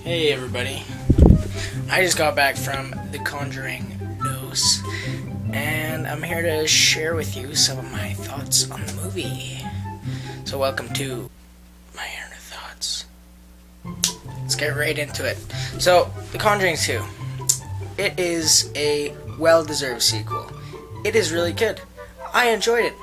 Hey everybody, I just got back from the Conjuring dose, and I'm here to share with you some of my thoughts on the movie. So welcome to my inner thoughts. Let's get right into it. So, The Conjuring 2. It is a well-deserved sequel. It is really good. I enjoyed it.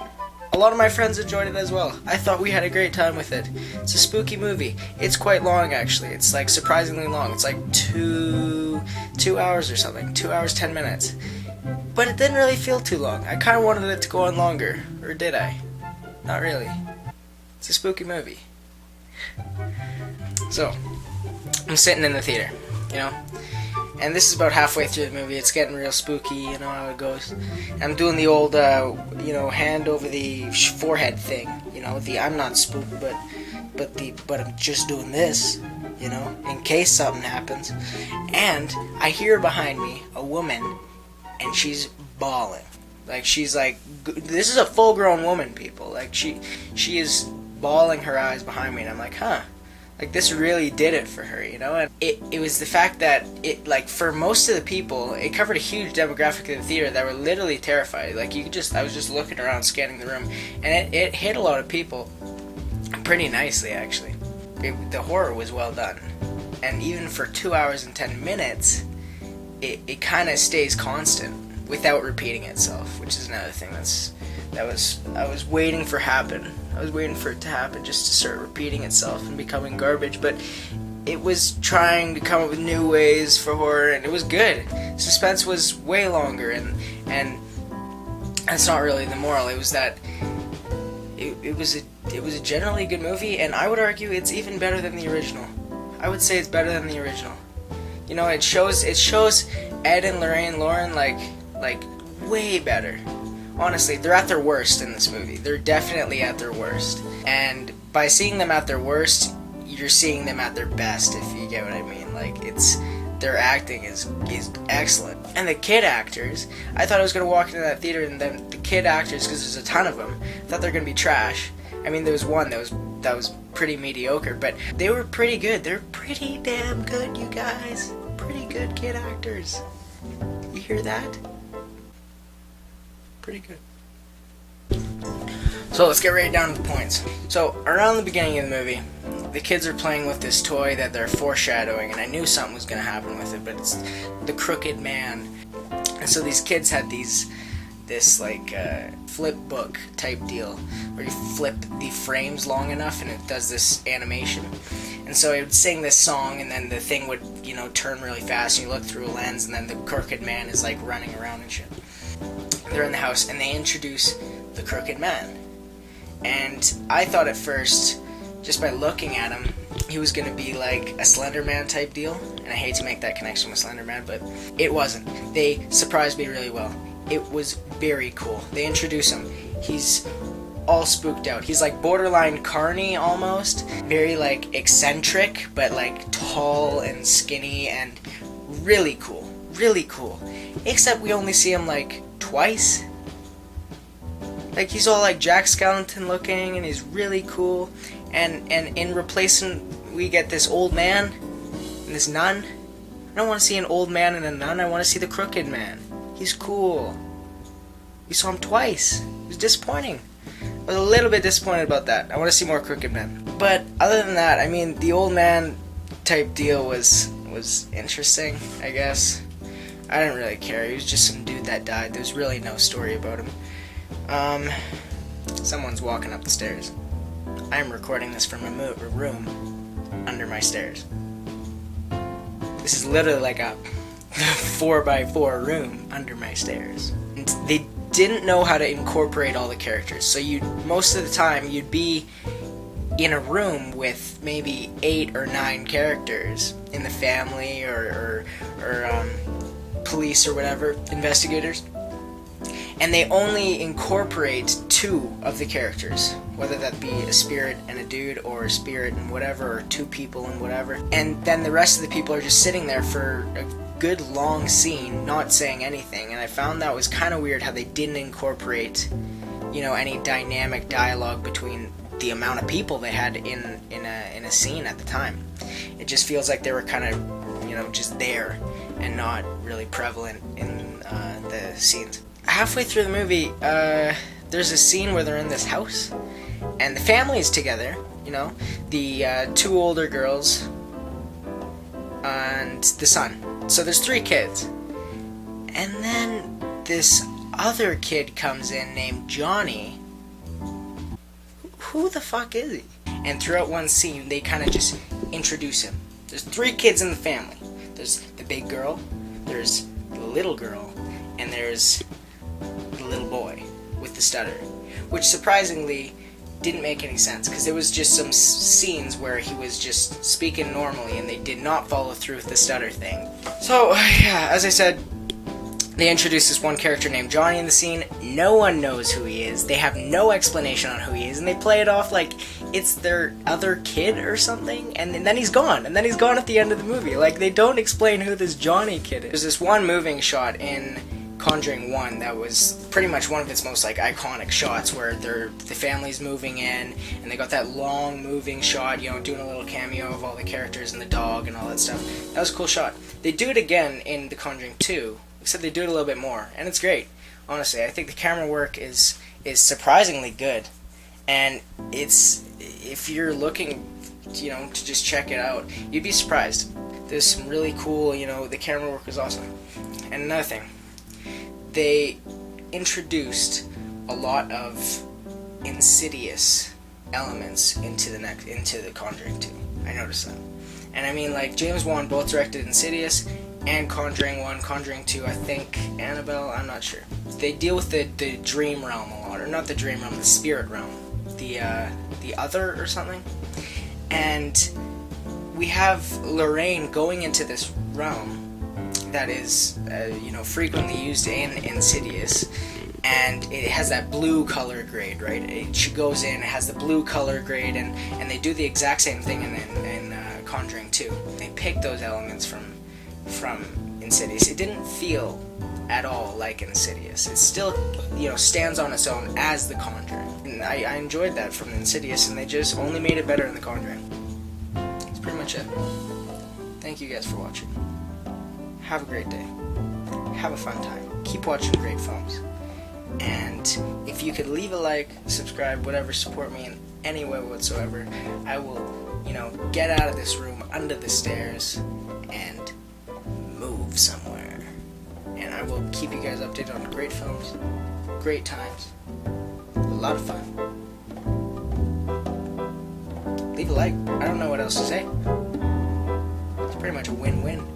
A lot of my friends enjoyed it as well. I thought we had a great time with it. It's a spooky movie. It's quite long, actually. It's like surprisingly long. It's like two hours or something. 2 hours, 10 minutes. But it didn't really feel too long. I kind of wanted it to go on longer. Or did I? Not really. It's a spooky movie. So, I'm sitting in the theater, and this is about halfway through the movie. It's getting real spooky, you know how it goes. I'm doing the old, hand over the forehead thing, the I'm not spooked, but I'm just doing this, in case something happens. And I hear behind me a woman, and she's bawling. Like, she's like, this is a full-grown woman, people. Like, she is bawling her eyes behind me, and I'm like, huh. Like, this really did it for her, and it was the fact that it, like, for most of the people, it covered a huge demographic of the theater that were literally terrified. Like, I was just looking around, scanning the room, and it hit a lot of people pretty nicely, actually. The horror was well done, and even for 2 hours and 10 minutes, it kind of stays constant without repeating itself, which is another thing I was waiting for happen. I was waiting for it to happen, just to start repeating itself and becoming garbage, but it was trying to come up with new ways for horror, and it was good. Suspense was way longer, and that's not really the moral. It was that it was a generally good movie, and I would argue it's even better than the original. I would say it's better than the original. It shows Ed and Lauren like way better. Honestly, they're at their worst in this movie. They're definitely at their worst. And by seeing them at their worst, you're seeing them at their best, if you get what I mean. Like, their acting is excellent. And the kid actors, I thought I was going to walk into that theater and then the kid actors, because there's a ton of them, I thought they were going to be trash. I mean, there was one that was pretty mediocre, but they were pretty good. They're pretty damn good, you guys. Pretty good kid actors. You hear that? Pretty good. So let's get right down to the points. So around the beginning of the movie, the kids are playing with this toy that they're foreshadowing, and I knew something was going to happen with it, but it's the Crooked Man. And so these kids had this flip book type deal where you flip the frames long enough and it does this animation. And so it would sing this song, and then the thing would turn really fast, and you look through a lens, and then the Crooked Man is like running around and shit. They're in the house, and they introduce the Crooked Man. And I thought at first, just by looking at him, he was going to be like a Slender Man type deal. And I hate to make that connection with Slender Man, but it wasn't. They surprised me really well. It was very cool. They introduce him. He's all spooked out. He's like borderline carny almost. Very like eccentric, but like tall and skinny and really cool. Really cool. Except we only see him like twice. Like, he's all like Jack Skellington looking, and he's really cool, and in replacing, we get this old man and this nun. I don't want to see an old man and a nun. I want to see the Crooked Man. He's cool. We saw him twice. It was disappointing. I was a little bit disappointed about that. I want to see more Crooked Men. But other than that, I mean, the old man type deal was interesting, I guess. I didn't really care. He was just some dude that died. There's really no story about him. Someone's walking up the stairs. I'm recording this from a room under my stairs. This is literally like a 4x4 room under my stairs. And they didn't know how to incorporate all the characters. So most of the time you'd be in a room with maybe 8 or 9 characters in the family or police or whatever, investigators, and they only incorporate 2 of the characters, whether that be a spirit and a dude, or a spirit and whatever, or 2 people and whatever, and then the rest of the people are just sitting there for a good long scene not saying anything. And I found that was kind of weird how they didn't incorporate any dynamic dialogue between the amount of people they had in a scene at the time. It just feels like they were kind of, you know, just there and not really prevalent in the scenes. Halfway through the movie, there's a scene where they're in this house, and the family's together, you know, the 2 older girls and the son. So there's 3 kids. And then this other kid comes in named Johnny. Who the fuck is he? And throughout one scene, they kind of just introduce him. There's 3 kids in the family. There's the big girl, there's the little girl, and there's the little boy with the stutter. Which surprisingly didn't make any sense, because there was just some scenes where he was just speaking normally and they did not follow through with the stutter thing. So, yeah, as I said, they introduced this one character named Johnny in the scene. No one knows who he is. They have no explanation on who he is, and they play it off like it's their other kid or something, and then he's gone. And then he's gone at the end of the movie. Like, they don't explain who this Johnny kid is. There's this one moving shot in Conjuring 1 that was pretty much one of its most like iconic shots, where the family's moving in, and they got that long moving shot, you know, doing a little cameo of all the characters and the dog and all that stuff. That was a cool shot. They do it again in The Conjuring 2, except they do it a little bit more, and it's great. Honestly, I think the camera work is surprisingly good, and it's, if you're looking, you know, to just check it out, you'd be surprised. There's some really cool, you know, the camera work is awesome. And another thing, they introduced a lot of insidious elements into the Conjuring 2. I noticed that. And I mean, like, James Wan both directed Insidious and Conjuring 1, Conjuring 2, I think Annabelle, I'm not sure. They deal with the dream realm a lot, or not the dream realm, the spirit realm, the other or something. And we have Lorraine going into this realm that is, you know, frequently used in Insidious, and it has that blue color grade, right? She goes in, it has the blue color grade, and they do the exact same thing in Conjuring 2. They pick those elements from Insidious. It didn't feel at all like Insidious. It still, you know, stands on its own as The Conjuring. And I enjoyed that from Insidious, and they just only made it better in The Conjuring. That's pretty much it. Thank you guys for watching. Have a great day. Have a fun time. Keep watching great films. And if you could leave a like, subscribe, whatever, support me in any way whatsoever, I will, you know, get out of this room under the stairs and move somewhere. And I will keep you guys updated on great films, great times, a lot of fun. Leave a like. I don't know what else to say. It's pretty much a win-win.